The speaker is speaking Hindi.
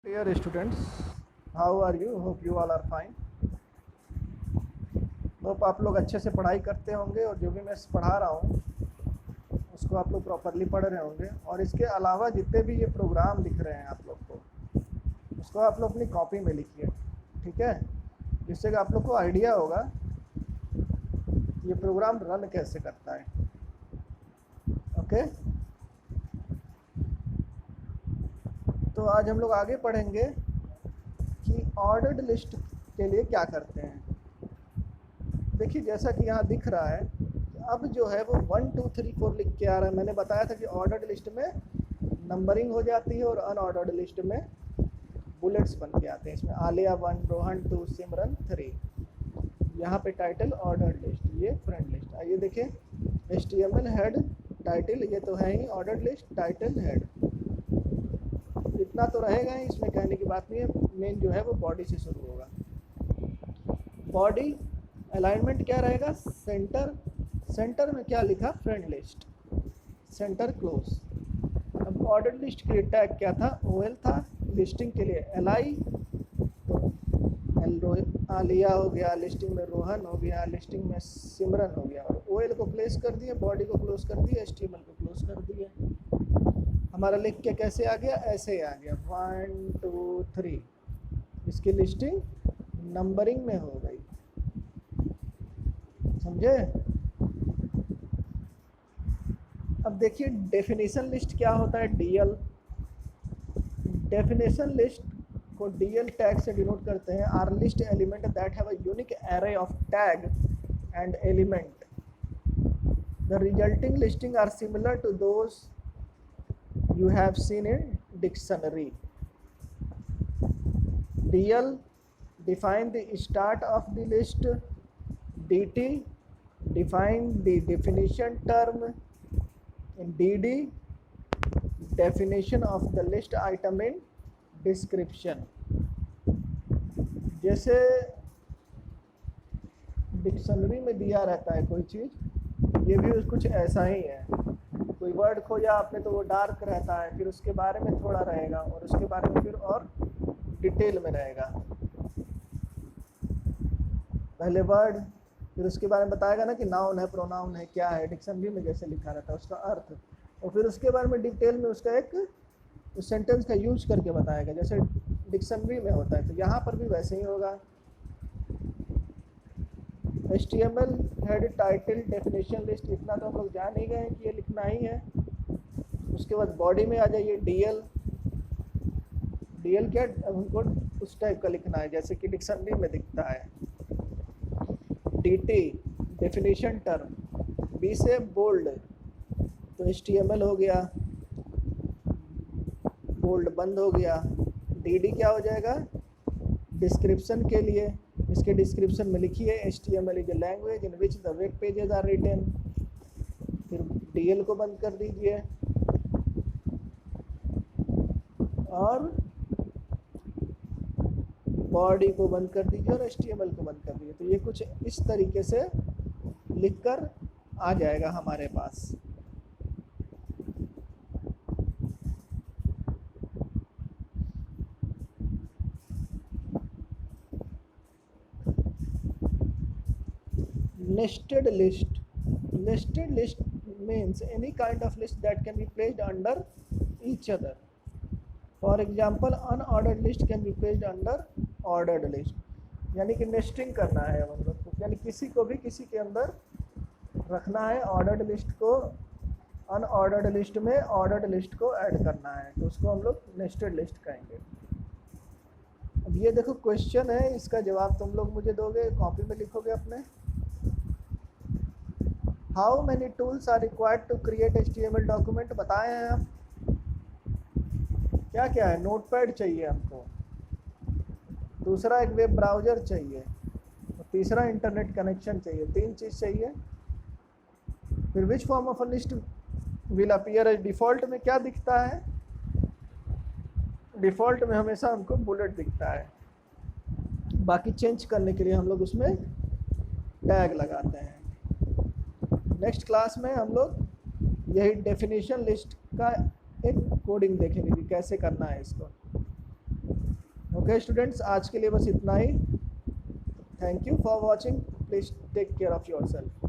Dear students, how are you? Hope you all are fine. Hope आप लोग अच्छे से पढ़ाई करते होंगे और जो भी मैं पढ़ा रहा हूँ उसको आप लोग प्रॉपरली पढ़ रहे होंगे। और इसके अलावा जितने भी ये प्रोग्राम दिख रहे हैं आप लोग को, उसको आप लोग अपनी कॉपी में लिखिए, ठीक है, जिससे कि आप लोग को आइडिया होगा ये प्रोग्राम रन कैसे करता है। ओके, तो आज हम लोग आगे पढ़ेंगे कि ऑर्डर्ड लिस्ट के लिए क्या करते हैं। देखिए, जैसा कि यहाँ दिख रहा है, अब जो है वो 1 2 3 4 लिख के आ रहा है। मैंने बताया था कि ऑर्डर्ड लिस्ट में नंबरिंग हो जाती है और अनऑर्डर्ड लिस्ट में बुलेट्स बन के आते हैं। इसमें आलिया 1, रोहन 2, सिमरन 3। यहाँ पे टाइटल ऑर्डर्ड लिस्ट, ये फ्रेंड लिस्ट। आइए देखें, HTML हेड टाइटल, ये तो है he ordered list, title head इतना तो रहेगा ही, इसमें कहने की बात नहीं है। मेन जो है वो बॉडी से शुरू होगा। बॉडी अलाइनमेंट क्या रहेगा? सेंटर, सेंटर में क्या लिखा? Friend list, centre close. अब ऑर्डर लिस्ट के लिए टैग क्या था? OL था। लिस्टिंग के लिए LI, तो आलिया हो गया, लिस्टिंग में रोहन हो गया, लिस्टिंग में सिमरन हो गया। और OL को प्लेस कर दिए, बॉडी को क्लोज कर दिए, HTML को क्लोज कर दिए। हमारा लिख के कैसे आ गया? ऐसे आ गया 1 2 3। इसकी लिस्टिंग नंबरिंग में हो गई, समझे? अब देखिए डेफिनेशन लिस्ट क्या होता है? DL। डेफिनेशन लिस्ट को DL टैग से डिनोट करते हैं। Are list element that have a unique array of tag and element. The resulting listing are similar to those you have seen in dictionary. DL define the start of the list. DT define the definition term. In DD definition of the list item in description. जैसे डिक्शनरी में दिया रहता है कोई चीज़, ये भी कुछ ऐसा ही है। कोई वर्ड खोजा आपने तो वो डार्क रहता है, फिर उसके बारे में थोड़ा रहेगा और उसके बारे में फिर और डिटेल में रहेगा। पहले वर्ड, फिर उसके बारे में बताएगा ना कि नाउन है, प्रोनाउन है, क्या है, डिक्शनरी में जैसे लिखा रहता है उसका अर्थ, और फिर उसके बारे में डिटेल में उसका एक उस सेंटेंस का यूज करके बताएगा, जैसे डिक्शनरी में होता है। तो यहाँ पर भी वैसे ही होगा। HTML head title definition list, इतना तो हम लोग जान ही गए कि ये लिखना ही है। उसके बाद बॉडी में आ जाइए DL। DL क्या? हमको उस टाइप का लिखना है जैसे कि डिक्शनरी में दिखता है। DT डेफिनेशन टर्म, B से बोल्ड, तो HTML हो गया, बोल्ड बंद हो गया। DD क्या हो जाएगा? डिस्क्रिप्शन के लिए, इसके डिस्क्रिप्शन में लिखिए HTML is a language in which the web pages are written. फिर DL को बंद कर दीजिए और बॉडी को बंद कर दीजिए और HTML को बंद कर दीजिए। तो ये कुछ इस तरीके से लिखकर आ जाएगा हमारे पास। Nested list. Nested list means any kind of list that can be placed under each other. For example, unordered list can be placed under ordered list. यानी कि नेस्टिंग करना है हम लोग को, यानी किसी को भी किसी के अंदर रखना है। ऑर्डर्ड लिस्ट को अनऑर्डर्ड लिस्ट में ऑर्डर्ड लिस्ट को ऐड करना है, तो उसको हम लोग नेस्टेड लिस्ट कहेंगे। अब ये देखो क्वेश्चन है, इसका जवाब तुम लोग मुझे दोगे, कॉपी में लिखोगे अपने। How many tools are required to create HTML document? बताए हैं आप, क्या क्या है? नोटपैड चाहिए हमको, दूसरा एक वेब ब्राउज़र चाहिए, और तीसरा इंटरनेट कनेक्शन चाहिए। 3 चीज़ चाहिए। फिर which form of a list will appear as? Default में क्या दिखता है? डिफ़ॉल्ट में हमेशा हमको बुलेट दिखता है। बाकी चेंज करने के लिए हम लोग उसमें टैग लगाते हैं। नेक्स्ट क्लास में हम लोग यही डेफिनेशन लिस्ट का एक कोडिंग देखेंगे कि कैसे करना है इसको। ओके स्टूडेंट्स, आज के लिए बस इतना ही। Thank you for watching. Please take care of your self.